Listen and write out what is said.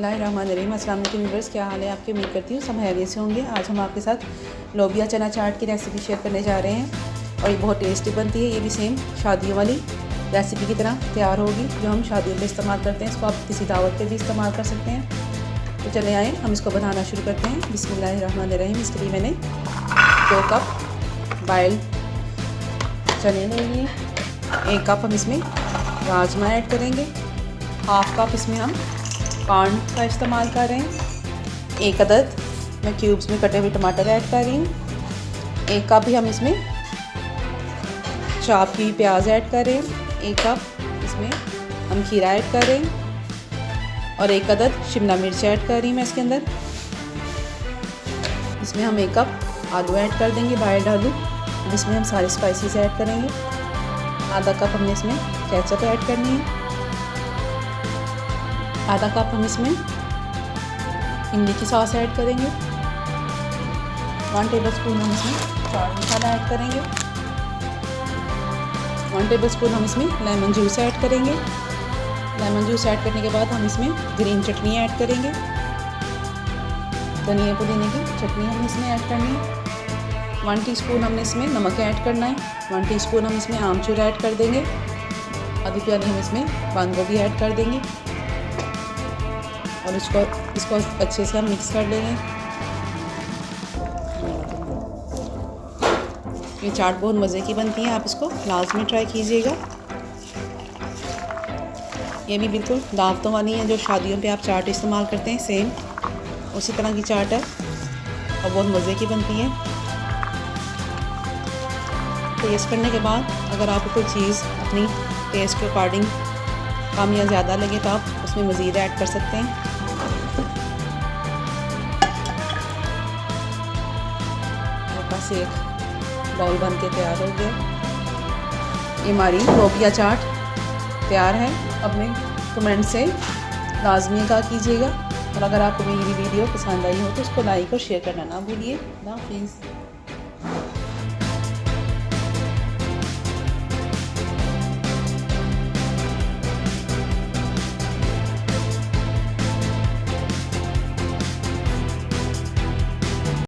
बिस्मिल्लाहिर्रहमानिर्रहीम। अस्सलाम वालेकुम व्यूअर्स, क्या हाल है आपके? उम्मीद करती हूँ सब खैरियत से होंगे। आज हम आपके साथ लोबिया चना चाट की रेसिपी शेयर करने जा रहे हैं और ये बहुत टेस्टी बनती है। ये भी सेम शादियों वाली रेसिपी की तरह तैयार होगी जो हम शादियों में इस्तेमाल करते हैं। इसको आप किसी दावत पे भी इस्तेमाल कर सकते हैं। तो चले आए हम इसको बनाना शुरू करते हैं। बिस्मिल्लाहिर्रहमानिर्रहीम। इसके लिए मैंने 2 कप बॉइल्ड चने ले लिए। 1 कप हम इसमें राजमा ऐड करेंगे। 1/2 कप इसमें हम कॉर्न का इस्तेमाल कर रहे हैं। 1 अदद मैं क्यूब्स में कटे हुए टमाटर ऐड कर रही हूँ। 1 कप भी हम इसमें चॉप की प्याज ऐड कर रहे हैं। 1 कप इसमें हम खीरा ऐड कर रहे हैं और 1 अदद शिमला मिर्च ऐड कर रही हूँ मैं इसके अंदर। इसमें हम 1 कप आलू ऐड कर देंगे, बॉइल्ड आलू, जिसमें हम सारे स्पाइसेस ऐड करेंगे। आधा कप हमने इसमें केचप ऐड करनी है। आधा कप हम इसमें इमली की सॉस ऐड करेंगे। 1 टेबलस्पून हम इसमें चाट मसाला ऐड करेंगे। 1 टेबलस्पून हम इसमें लेमन जूस ऐड करेंगे। लेमन जूस ऐड करने के बाद हम इसमें ग्रीन चटनी ऐड करेंगे। धनिया पुदीने की चटनी हम इसमें ऐड करनी है। 1 टीस्पून हमने इसमें नमक ऐड करना है। 1 टीस्पून हम इसमें आमचूर ऐड कर देंगे। आधी प्याली हम इसमें बंद गोभी ऐड कर देंगे और इसको अच्छे से हम मिक्स कर लेंगे। ये चाट बहुत मज़े की बनती है, आप इसको लाजमी ट्राई कीजिएगा। ये भी बिल्कुल दावतों वाली है जो शादियों पे आप चाट इस्तेमाल करते हैं, सेम उसी तरह की चाट है और बहुत मज़े की बनती है। टेस्ट करने के बाद अगर आपको कोई चीज़ अपनी टेस्ट के अकॉर्डिंग कम या ज़्यादा लगे तो आप उसमें मज़ीद ऐड कर सकते हैं। बस एक बाउल बन के तैयार हो गया। ये हमारी लोबिया चाट तैयार है। अपने कमेंट से लाजमी आगाह कीजिएगा और अगर आपको मेरी वीडियो पसंद आई हो तो उसको लाइक और शेयर करना ना भूलिए। अल्लाह हाफिज़।